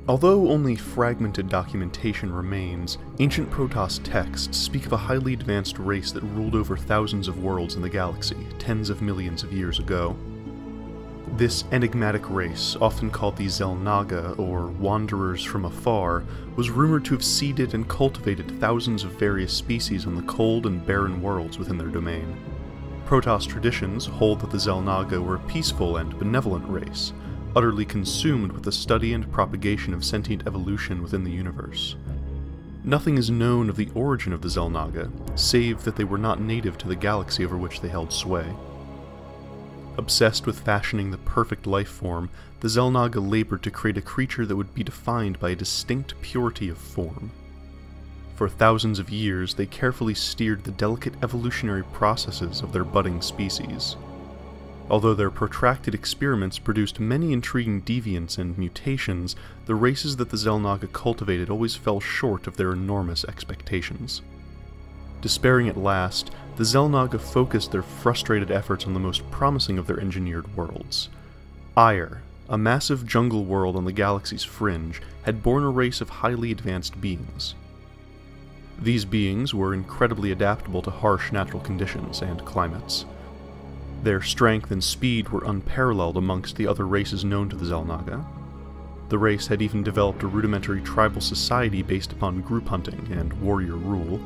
Although only fragmented documentation remains, ancient Protoss texts speak of a highly advanced race that ruled over thousands of worlds in the galaxy, tens of millions of years ago. This enigmatic race, often called the Xel'Naga, or Wanderers from Afar, was rumored to have seeded and cultivated thousands of various species on the cold and barren worlds within their domain. Protoss traditions hold that the Xel'Naga were a peaceful and benevolent race, utterly consumed with the study and propagation of sentient evolution within the universe. Nothing is known of the origin of the Xel'Naga, save that they were not native to the galaxy over which they held sway. Obsessed with fashioning the perfect life form, the Xel'Naga labored to create a creature that would be defined by a distinct purity of form. For thousands of years, they carefully steered the delicate evolutionary processes of their budding species. Although their protracted experiments produced many intriguing deviants and mutations, the races that the Xel'Naga cultivated always fell short of their enormous expectations. Despairing at last, the Xel'Naga focused their frustrated efforts on the most promising of their engineered worlds. Aiur, a massive jungle world on the galaxy's fringe, had born a race of highly advanced beings. These beings were incredibly adaptable to harsh natural conditions and climates. Their strength and speed were unparalleled amongst the other races known to the Xel'Naga. The race had even developed a rudimentary tribal society based upon group hunting and warrior rule.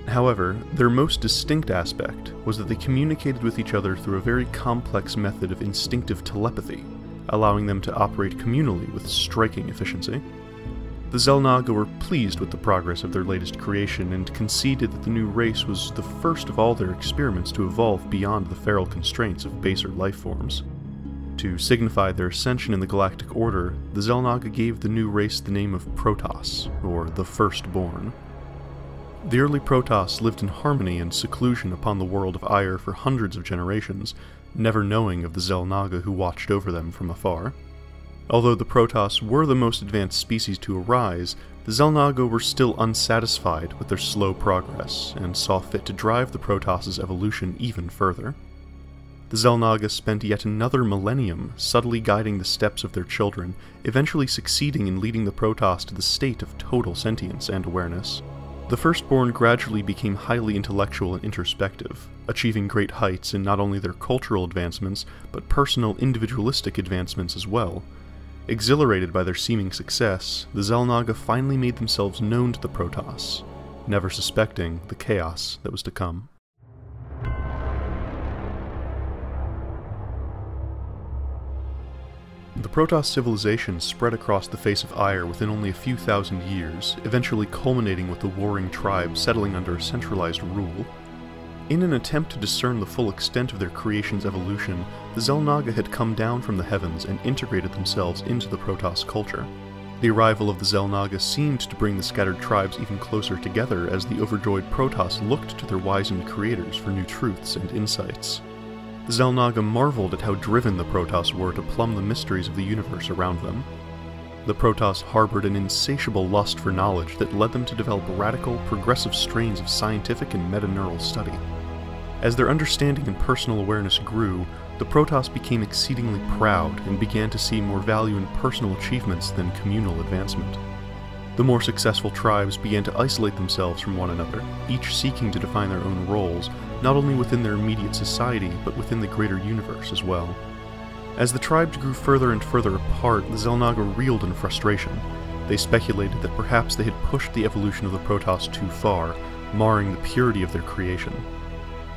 However, their most distinct aspect was that they communicated with each other through a very complex method of instinctive telepathy, allowing them to operate communally with striking efficiency. The Xel'Naga were pleased with the progress of their latest creation and conceded that the new race was the first of all their experiments to evolve beyond the feral constraints of baser life forms. To signify their ascension in the galactic order, the Xel'Naga gave the new race the name of Protoss, or the Firstborn. The early Protoss lived in harmony and seclusion upon the world of Aiur for hundreds of generations, never knowing of the Xel'Naga who watched over them from afar. Although the Protoss were the most advanced species to arise, the Xel'Naga were still unsatisfied with their slow progress, and saw fit to drive the Protoss' evolution even further. The Xel'Naga spent yet another millennium subtly guiding the steps of their children, eventually succeeding in leading the Protoss to the state of total sentience and awareness. The Firstborn gradually became highly intellectual and introspective, achieving great heights in not only their cultural advancements, but personal individualistic advancements as well. Exhilarated by their seeming success, the Xel'Naga finally made themselves known to the Protoss, never suspecting the chaos that was to come. The Protoss civilization spread across the face of Aiur within only a few thousand years, eventually culminating with the warring tribes settling under a centralized rule. In an attempt to discern the full extent of their creation's evolution, the Xel'Naga had come down from the heavens and integrated themselves into the Protoss culture. The arrival of the Xel'Naga seemed to bring the scattered tribes even closer together as the overjoyed Protoss looked to their wizened creators for new truths and insights. The Xel'Naga marveled at how driven the Protoss were to plumb the mysteries of the universe around them. The Protoss harbored an insatiable lust for knowledge that led them to develop radical, progressive strains of scientific and metaneural study. As their understanding and personal awareness grew, the Protoss became exceedingly proud and began to see more value in personal achievements than communal advancement. The more successful tribes began to isolate themselves from one another, each seeking to define their own roles, not only within their immediate society, but within the greater universe as well. As the tribes grew further and further apart, the Xel'Naga reeled in frustration. They speculated that perhaps they had pushed the evolution of the Protoss too far, marring the purity of their creation.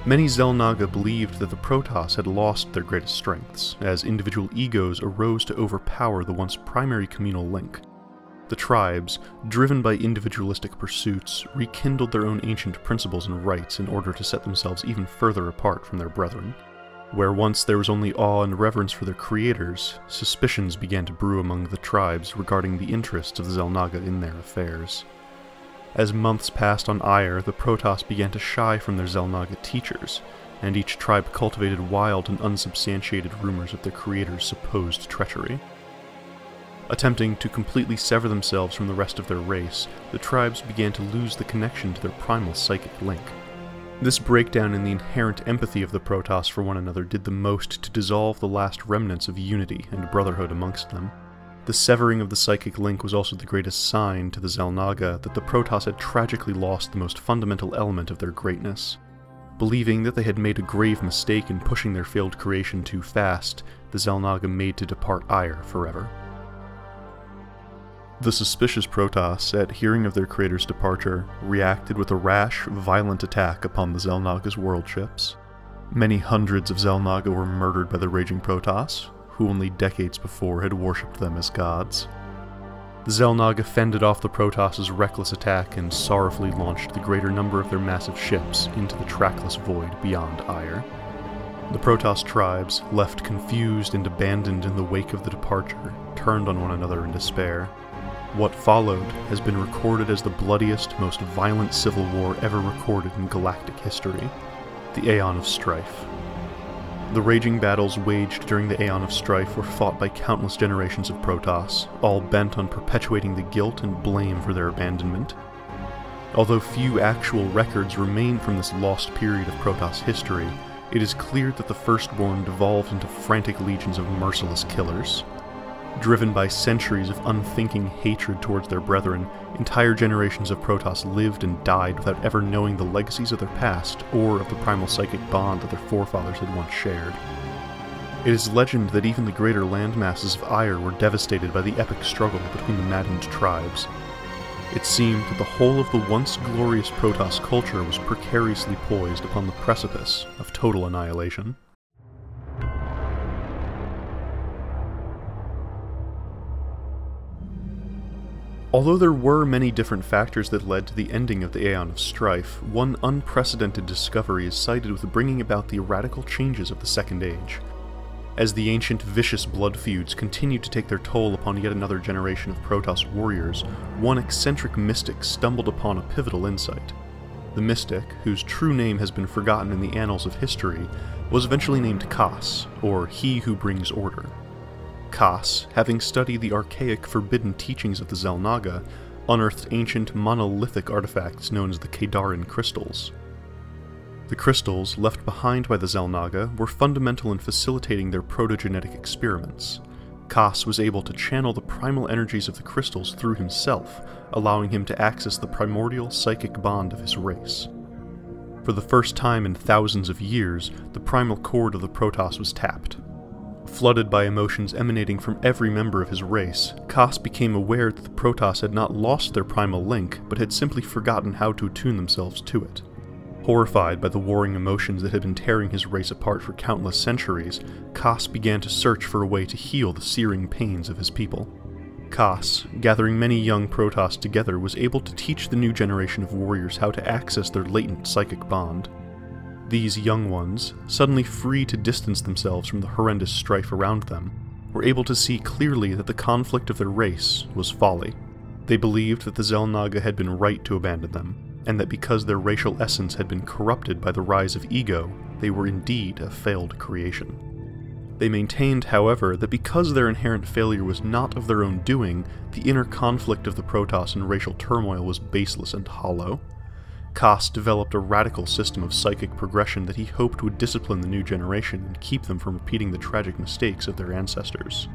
Many Xel'Naga believed that the Protoss had lost their greatest strengths, as individual egos arose to overpower the once primary communal link. The tribes, driven by individualistic pursuits, rekindled their own ancient principles and rites in order to set themselves even further apart from their brethren. Where once there was only awe and reverence for their creators, suspicions began to brew among the tribes regarding the interests of the Xel'Naga in their affairs. As months passed on Aiur, the Protoss began to shy from their Xel'Naga teachers, and each tribe cultivated wild and unsubstantiated rumors of their creators' supposed treachery. Attempting to completely sever themselves from the rest of their race, the tribes began to lose the connection to their primal psychic link. This breakdown in the inherent empathy of the Protoss for one another did the most to dissolve the last remnants of unity and brotherhood amongst them. The The severing of the psychic link was also the greatest sign to the Xel'Naga that the Protoss had tragically lost the most fundamental element of their greatness. Believing that they had made a grave mistake in pushing their failed creation too fast, the Xel'Naga made to depart Aiur forever. The suspicious Protoss, at hearing of their creator's departure, reacted with a rash, violent attack upon the Xel'Naga's world ships. Many hundreds of Xel'Naga were murdered by the raging Protoss, who only decades before had worshipped them as gods. The Xel'Naga fended off the Protoss' reckless attack and sorrowfully launched the greater number of their massive ships into the trackless void beyond Aiur. The Protoss tribes, left confused and abandoned in the wake of the departure, turned on one another in despair. What followed has been recorded as the bloodiest, most violent civil war ever recorded in galactic history, the Aeon of Strife. The raging battles waged during the Aeon of Strife were fought by countless generations of Protoss, all bent on perpetuating the guilt and blame for their abandonment. Although few actual records remain from this lost period of Protoss history, it is clear that the Firstborn devolved into frantic legions of merciless killers. Driven by centuries of unthinking hatred towards their brethren, entire generations of Protoss lived and died without ever knowing the legacies of their past or of the primal psychic bond that their forefathers had once shared. It is legend that even the greater landmasses of Aiur were devastated by the epic struggle between the maddened tribes. It seemed that the whole of the once glorious Protoss culture was precariously poised upon the precipice of total annihilation. Although there were many different factors that led to the ending of the Aeon of Strife, one unprecedented discovery is cited with bringing about the radical changes of the Second Age. As the ancient vicious blood feuds continued to take their toll upon yet another generation of Protoss warriors, one eccentric mystic stumbled upon a pivotal insight. The mystic, whose true name has been forgotten in the annals of history, was eventually named Khas, or He Who Brings Order. Khas, having studied the archaic forbidden teachings of the Xel'Naga, unearthed ancient monolithic artifacts known as the Kadarin crystals. The crystals, left behind by the Xel'Naga, were fundamental in facilitating their protogenetic experiments. Khas was able to channel the primal energies of the crystals through himself, allowing him to access the primordial psychic bond of his race. For the first time in thousands of years, the primal chord of the Protoss was tapped. Flooded by emotions emanating from every member of his race, Khas became aware that the Protoss had not lost their primal link, but had simply forgotten how to attune themselves to it. Horrified by the warring emotions that had been tearing his race apart for countless centuries, Khas began to search for a way to heal the searing pains of his people. Khas, gathering many young Protoss together, was able to teach the new generation of warriors how to access their latent psychic bond. These young ones, suddenly free to distance themselves from the horrendous strife around them, were able to see clearly that the conflict of their race was folly. They believed that the Xel'Naga had been right to abandon them, and that because their racial essence had been corrupted by the rise of ego, they were indeed a failed creation. They maintained, however, that because their inherent failure was not of their own doing, the inner conflict of the Protoss and racial turmoil was baseless and hollow. Khas developed a radical system of psychic progression that he hoped would discipline the new generation and keep them from repeating the tragic mistakes of their ancestors.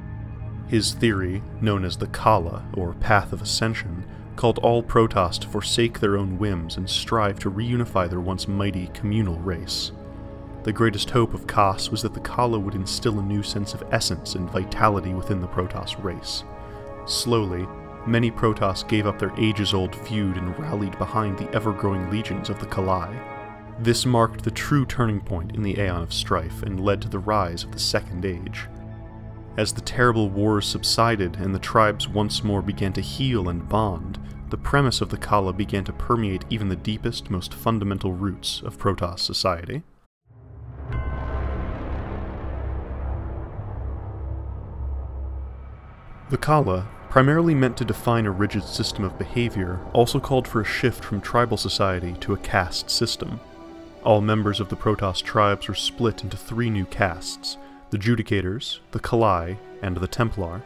His theory, known as the Khala, or Path of Ascension, called all Protoss to forsake their own whims and strive to reunify their once mighty communal race. The greatest hope of Khas was that the Khala would instill a new sense of essence and vitality within the Protoss race. Slowly, many Protoss gave up their ages-old feud and rallied behind the ever-growing legions of the Khala. This marked the true turning point in the Aeon of Strife and led to the rise of the Second Age. As the terrible wars subsided and the tribes once more began to heal and bond, the premise of the Khala began to permeate even the deepest, most fundamental roots of Protoss society. The Khala, primarily meant to define a rigid system of behavior, also called for a shift from tribal society to a caste system. All members of the Protoss tribes were split into 3 new castes: the Judicators, the Khala, and the Templar.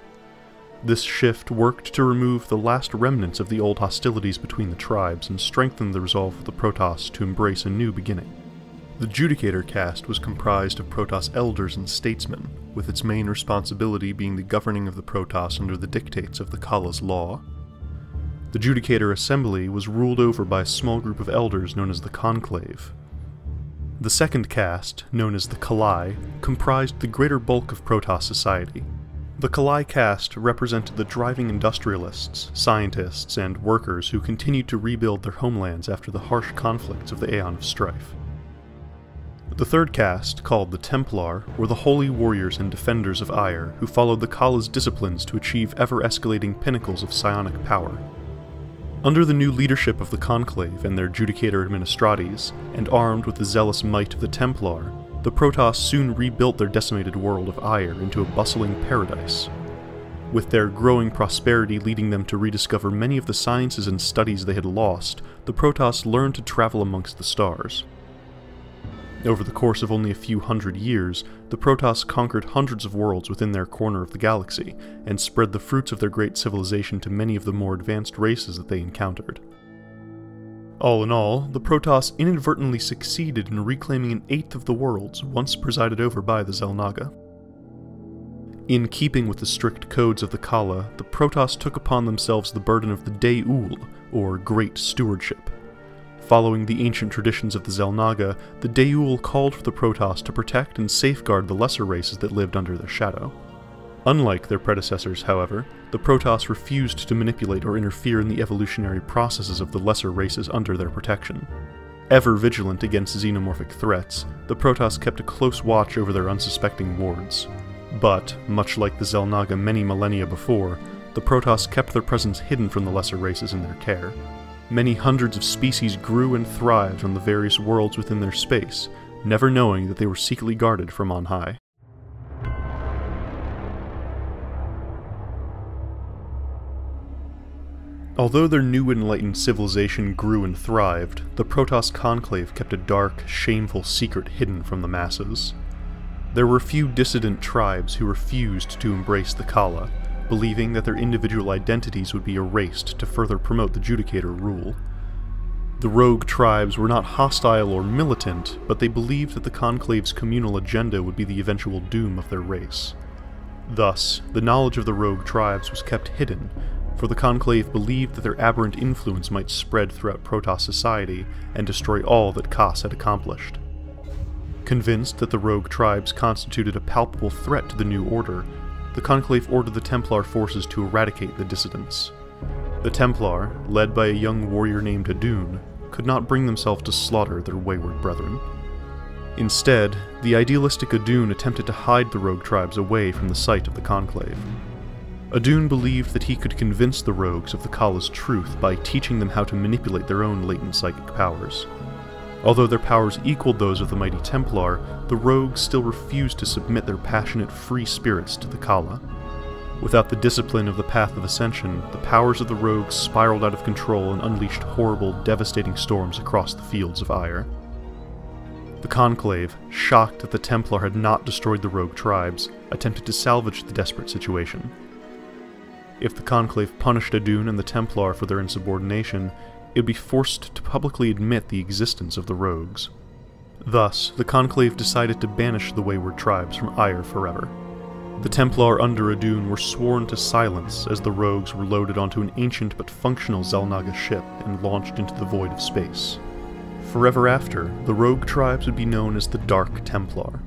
This shift worked to remove the last remnants of the old hostilities between the tribes and strengthen the resolve of the Protoss to embrace a new beginning. The Judicator caste was comprised of Protoss elders and statesmen, with its main responsibility being the governing of the Protoss under the dictates of the Khala's law. The Judicator Assembly was ruled over by a small group of elders known as the Conclave. The second caste, known as the Khala, comprised the greater bulk of Protoss society. The Khala caste represented the driving industrialists, scientists, and workers who continued to rebuild their homelands after the harsh conflicts of the Aeon of Strife. The third caste, called the Templar, were the holy warriors and defenders of Aiur who followed the Khala's disciplines to achieve ever-escalating pinnacles of psionic power. Under the new leadership of the Conclave and their Judicator Administrates, and armed with the zealous might of the Templar, the Protoss soon rebuilt their decimated world of Aiur into a bustling paradise, with their growing prosperity leading them to rediscover many of the sciences and studies they had lost. The Protoss learned to travel amongst the stars. Over the course of only a few hundred years, the Protoss conquered hundreds of worlds within their corner of the galaxy, and spread the fruits of their great civilization to many of the more advanced races that they encountered. All in all, the Protoss inadvertently succeeded in reclaiming an eighth of the worlds once presided over by the Xel'Naga. In keeping with the strict codes of the Khala, the Protoss took upon themselves the burden of the Dae'Uhl, or Great Stewardship. Following the ancient traditions of the Xel'Naga, the Dae'Uhl called for the Protoss to protect and safeguard the lesser races that lived under their shadow. Unlike their predecessors, however, the Protoss refused to manipulate or interfere in the evolutionary processes of the lesser races under their protection. Ever vigilant against xenomorphic threats, the Protoss kept a close watch over their unsuspecting wards. But, much like the Xel'Naga many millennia before, the Protoss kept their presence hidden from the lesser races in their care. Many hundreds of species grew and thrived on the various worlds within their space, never knowing that they were secretly guarded from on high. Although their new enlightened civilization grew and thrived, the Protoss Conclave kept a dark, shameful secret hidden from the masses. There were few dissident tribes who refused to embrace the Khala, believing that their individual identities would be erased to further promote the Judicator rule. The rogue tribes were not hostile or militant, but they believed that the Conclave's communal agenda would be the eventual doom of their race. Thus, the knowledge of the rogue tribes was kept hidden, for the Conclave believed that their aberrant influence might spread throughout Protoss society and destroy all that Khas had accomplished. Convinced that the rogue tribes constituted a palpable threat to the new order, the Conclave ordered the Templar forces to eradicate the dissidents. The Templar, led by a young warrior named Aeon, could not bring themselves to slaughter their wayward brethren. Instead, the idealistic Aeon attempted to hide the rogue tribes away from the sight of the Conclave. Aeon believed that he could convince the rogues of the Khala's truth by teaching them how to manipulate their own latent psychic powers. Although their powers equaled those of the mighty Templar, the rogues still refused to submit their passionate, free spirits to the Khala. Without the discipline of the Path of Ascension, the powers of the rogues spiraled out of control and unleashed horrible, devastating storms across the fields of Aiur. The Conclave, shocked that the Templar had not destroyed the rogue tribes, attempted to salvage the desperate situation. If the Conclave punished Aeon and the Templar for their insubordination, it would be forced to publicly admit the existence of the rogues. Thus, the Conclave decided to banish the wayward tribes from Aiur forever. The Templar under Aeon were sworn to silence as the rogues were loaded onto an ancient but functional Xel'Naga ship and launched into the void of space. Forever after, the rogue tribes would be known as the Dark Templar.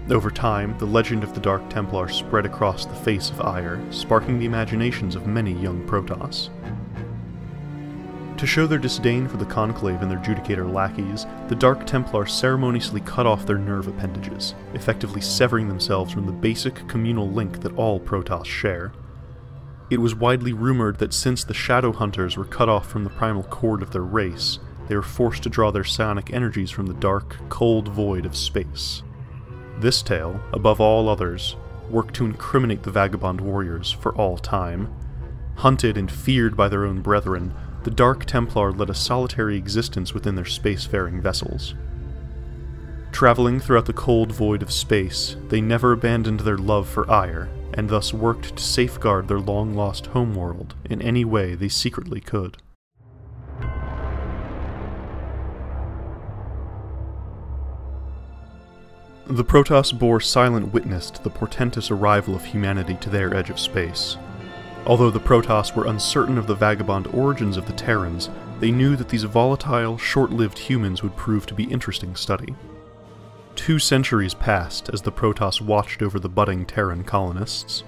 Over time, the legend of the Dark Templar spread across the face of Aiur, sparking the imaginations of many young Protoss. To show their disdain for the Conclave and their Judicator lackeys, the Dark Templar ceremoniously cut off their nerve appendages, effectively severing themselves from the basic communal link that all Protoss share. It was widely rumored that since the Shadow Hunters were cut off from the primal cord of their race, they were forced to draw their psionic energies from the dark, cold void of space. This tale, above all others, worked to incriminate the Vagabond Warriors for all time. Hunted and feared by their own brethren, the Dark Templar led a solitary existence within their spacefaring vessels. Traveling throughout the cold void of space, they never abandoned their love for Aiur, and thus worked to safeguard their long-lost homeworld in any way they secretly could. The Protoss bore silent witness to the portentous arrival of humanity to their edge of space. Although the Protoss were uncertain of the vagabond origins of the Terrans, they knew that these volatile, short-lived humans would prove to be interesting study. 2 centuries passed as the Protoss watched over the budding Terran colonists.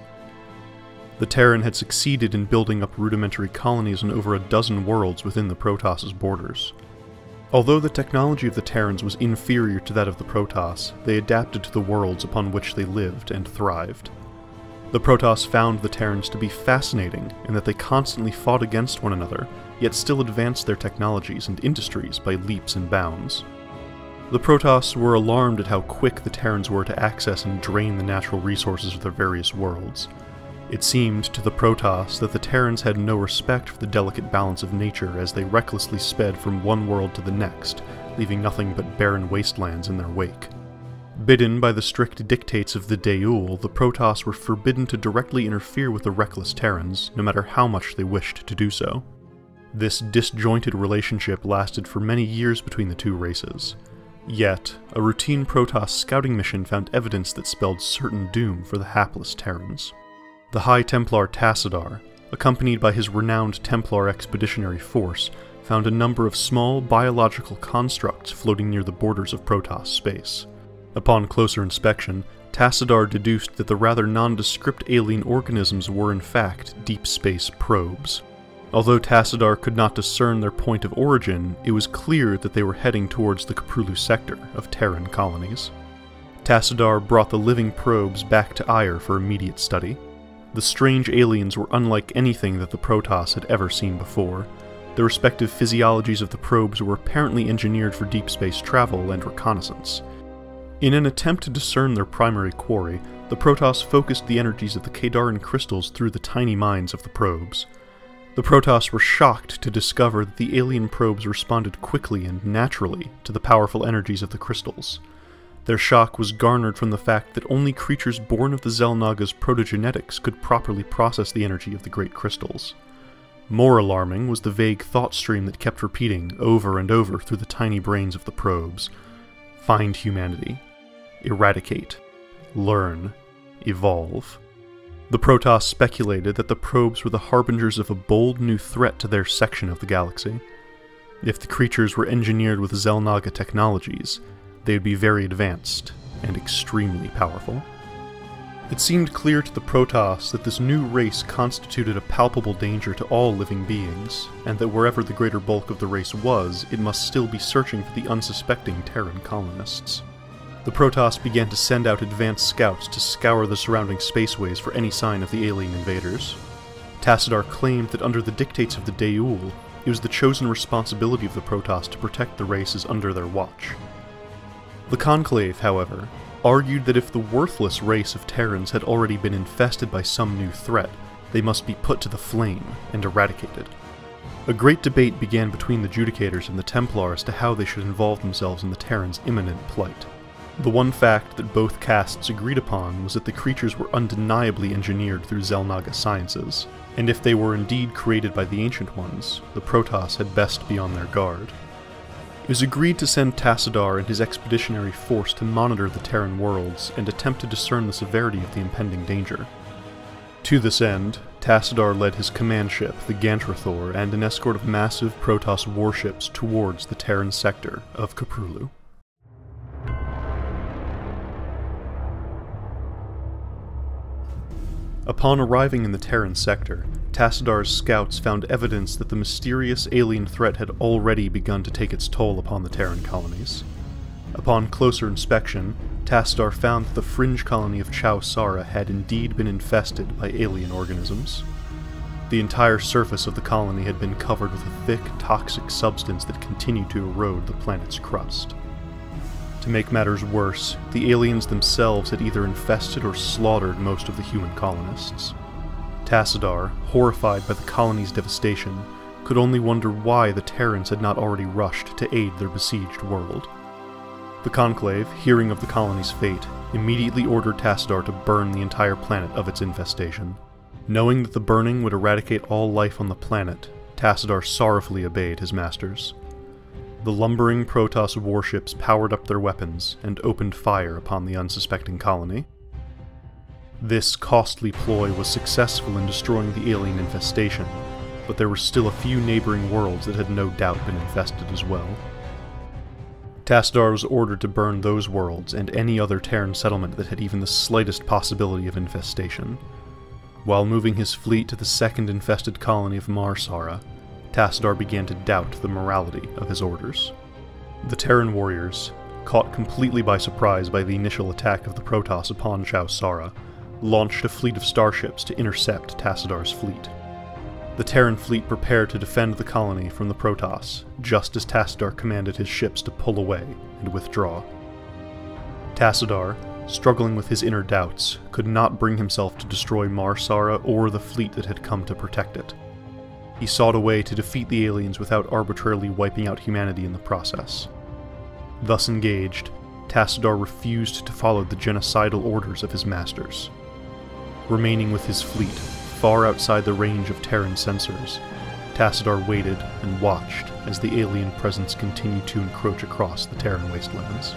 The Terran had succeeded in building up rudimentary colonies on over a dozen worlds within the Protoss's borders. Although the technology of the Terrans was inferior to that of the Protoss, they adapted to the worlds upon which they lived and thrived. The Protoss found the Terrans to be fascinating in that they constantly fought against one another, yet still advanced their technologies and industries by leaps and bounds. The Protoss were alarmed at how quick the Terrans were to access and drain the natural resources of their various worlds. It seemed to the Protoss that the Terrans had no respect for the delicate balance of nature as they recklessly sped from one world to the next, leaving nothing but barren wastelands in their wake. Bidden by the strict dictates of the Dae'Uhl, the Protoss were forbidden to directly interfere with the reckless Terrans, no matter how much they wished to do so. This disjointed relationship lasted for many years between the two races. Yet, a routine Protoss scouting mission found evidence that spelled certain doom for the hapless Terrans. The High Templar Tassadar, accompanied by his renowned Templar expeditionary force, found a number of small biological constructs floating near the borders of Protoss space. Upon closer inspection, Tassadar deduced that the rather nondescript alien organisms were in fact deep space probes. Although Tassadar could not discern their point of origin, it was clear that they were heading towards the Koprulu sector of Terran colonies. Tassadar brought the living probes back to Aiur for immediate study. The strange aliens were unlike anything that the Protoss had ever seen before. The respective physiologies of the probes were apparently engineered for deep space travel and reconnaissance. In an attempt to discern their primary quarry, the Protoss focused the energies of the Kadaran crystals through the tiny minds of the probes. The Protoss were shocked to discover that the alien probes responded quickly and naturally to the powerful energies of the crystals. Their shock was garnered from the fact that only creatures born of the Xel'Naga's protogenetics could properly process the energy of the great crystals. More alarming was the vague thought stream that kept repeating over and over through the tiny brains of the probes. Find humanity. Eradicate. Learn. Evolve. The Protoss speculated that the probes were the harbingers of a bold new threat to their section of the galaxy. If the creatures were engineered with Xel'Naga technologies, they would be very advanced and extremely powerful. It seemed clear to the Protoss that this new race constituted a palpable danger to all living beings, and that wherever the greater bulk of the race was, it must still be searching for the unsuspecting Terran colonists. The Protoss began to send out advanced scouts to scour the surrounding spaceways for any sign of the alien invaders. Tassadar claimed that under the dictates of the Dae'Uhl, it was the chosen responsibility of the Protoss to protect the races under their watch. The Conclave, however, argued that if the worthless race of Terrans had already been infested by some new threat, they must be put to the flame and eradicated. A great debate began between the Judicators and the Templar as to how they should involve themselves in the Terrans' imminent plight. The one fact that both castes agreed upon was that the creatures were undeniably engineered through Xel'Naga sciences, and if they were indeed created by the Ancient Ones, the Protoss had best be on their guard. It was agreed to send Tassadar and his expeditionary force to monitor the Terran worlds and attempt to discern the severity of the impending danger. To this end, Tassadar led his command ship, the Gantrathor, and an escort of massive Protoss warships towards the Terran sector of Koprulu. Upon arriving in the Terran sector, Tassadar's scouts found evidence that the mysterious alien threat had already begun to take its toll upon the Terran colonies. Upon closer inspection, Tassadar found that the fringe colony of Chau Sara had indeed been infested by alien organisms. The entire surface of the colony had been covered with a thick, toxic substance that continued to erode the planet's crust. To make matters worse, the aliens themselves had either infested or slaughtered most of the human colonists. Tassadar, horrified by the colony's devastation, could only wonder why the Terrans had not already rushed to aid their besieged world. The Conclave, hearing of the colony's fate, immediately ordered Tassadar to burn the entire planet of its infestation. Knowing that the burning would eradicate all life on the planet, Tassadar sorrowfully obeyed his masters. The lumbering Protoss warships powered up their weapons and opened fire upon the unsuspecting colony. This costly ploy was successful in destroying the alien infestation, but there were still a few neighboring worlds that had no doubt been infested as well. Tassadar was ordered to burn those worlds and any other Terran settlement that had even the slightest possibility of infestation. While moving his fleet to the second infested colony of Mar Sara, Tassadar began to doubt the morality of his orders. The Terran warriors, caught completely by surprise by the initial attack of the Protoss upon Chau Sara, launched a fleet of starships to intercept Tassadar's fleet. The Terran fleet prepared to defend the colony from the Protoss, just as Tassadar commanded his ships to pull away and withdraw. Tassadar, struggling with his inner doubts, could not bring himself to destroy Mar Sara or the fleet that had come to protect it. He sought a way to defeat the aliens without arbitrarily wiping out humanity in the process. Thus engaged, Tassadar refused to follow the genocidal orders of his masters. Remaining with his fleet, far outside the range of Terran sensors, Tassadar waited and watched as the alien presence continued to encroach across the Terran wastelands.